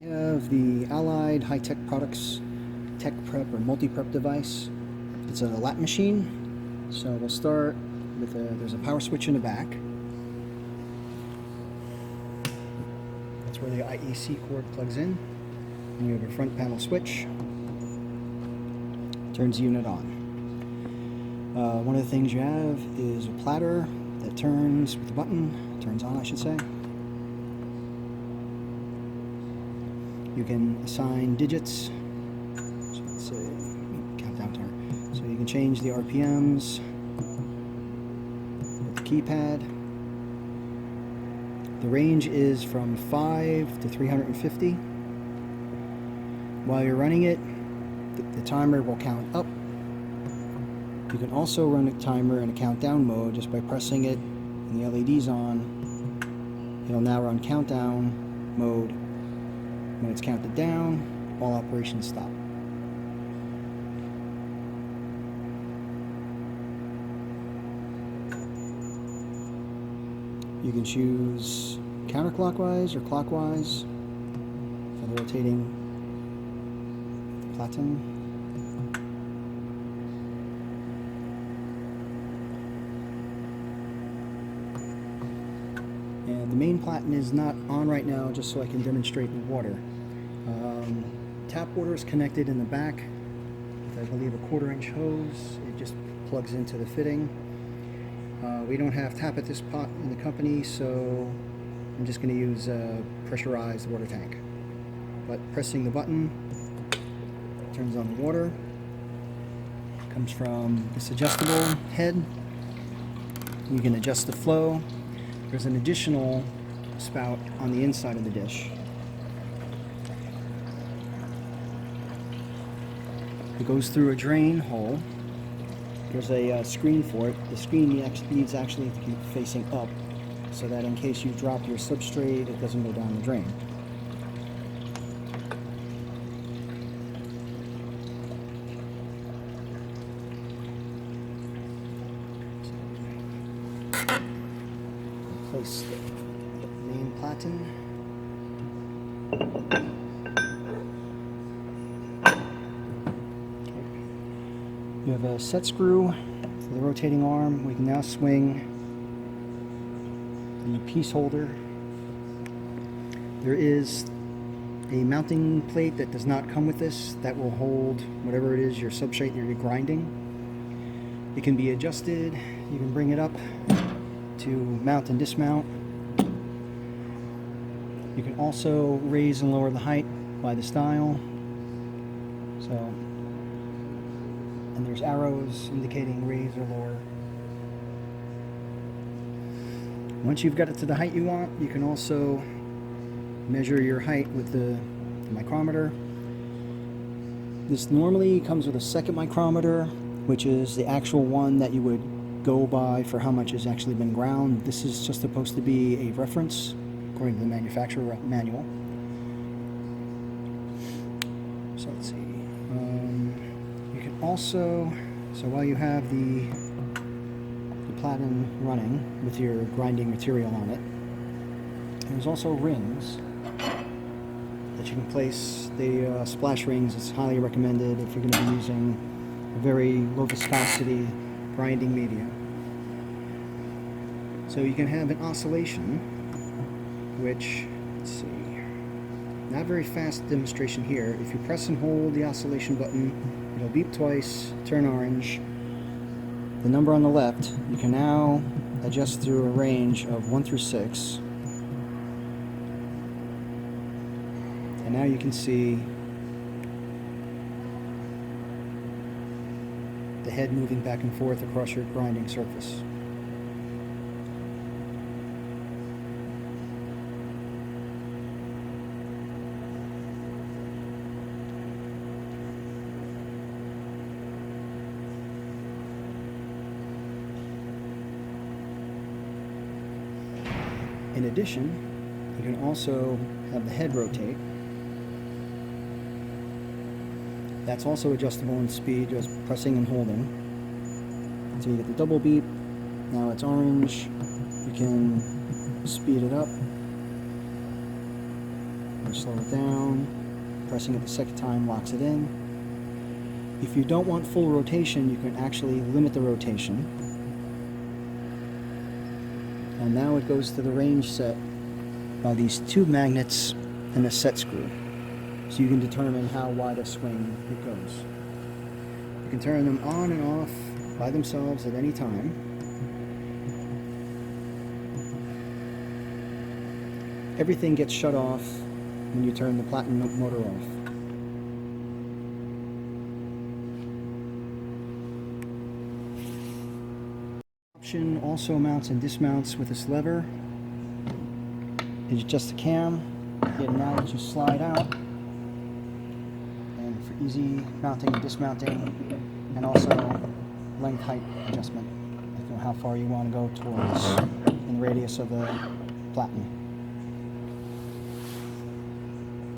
We have the Allied High-Tech Products Tech Prep or Multiprep device. It's a lap machine. So we'll start with there's a power switch in the back. That's where the IEC cord plugs in. And you have your front panel switch. Turns the unit on. One of the things you have is a platter that turns with the button, turns on I should say. You can assign digits. So let's say countdown timer. So you can change the RPMs with the keypad. The range is from 5 to 350. While you're running it, the timer will count up. You can also run a timer in a countdown mode just by pressing it and the LED's on. It'll now run countdown mode. When it's counted down, all operations stop. You can choose counterclockwise or clockwise for the rotating platen. And the main platen is not on right now, just so I can demonstrate the water. Tap water is connected in the back with, I believe, a 1/4-inch hose. It just plugs into the fitting. We don't have tap at this pot in the company, so I'm just going to use a pressurized water tank. But pressing the button turns on the water. It comes from this adjustable head. You can adjust the flow. There's an additional spout on the inside of the dish. It goes through a drain hole. There's a screen for it. The screen needs actually to keep facing up so that in case you drop your substrate, it doesn't go down the drain. Place the main platen. You have a set screw for the rotating arm. We can now swing the piece holder. There is a mounting plate that does not come with this that will hold whatever it is your substrate that you're grinding. It can be adjusted. You can bring it up to mount and dismount. You can also raise and lower the height by the style. And there's arrows indicating raise or lower. Once you've got it to the height you want, you can also measure your height with the micrometer. This normally comes with a second micrometer, which is the actual one that you would go by for how much has actually been ground. This is just supposed to be a reference according to the manufacturer manual. So let's see. You can also, so while you have the platen running with your grinding material on it, there's also rings that you can place. The splash rings is highly recommended if you're going to be using a very low viscosity grinding media. So you can have an oscillation, which, let's see, not very fast demonstration here. If you press and hold the oscillation button, it'll beep twice, turn orange. The number on the left, you can now adjust through a range of 1 through 6. And now you can see the head moving back and forth across your grinding surface. In addition, you can also have the head rotate. That's also adjustable in speed, just pressing and holding. So you get the double beep. Now it's orange. You can speed it up. can slow it down. Pressing it the second time locks it in. If you don't want full rotation, you can actually limit the rotation. And now it goes to the range set by these two magnets and a set screw. So you can determine how wide a swing it goes. You can turn them on and off by themselves at any time. Everything gets shut off when you turn the platinum motor off. Option also mounts and dismounts with this lever. It's just a cam. Again, now it just slide out, and for easy mounting and dismounting, and also length height adjustment. You know how far you want to go towards in the radius of the platinum.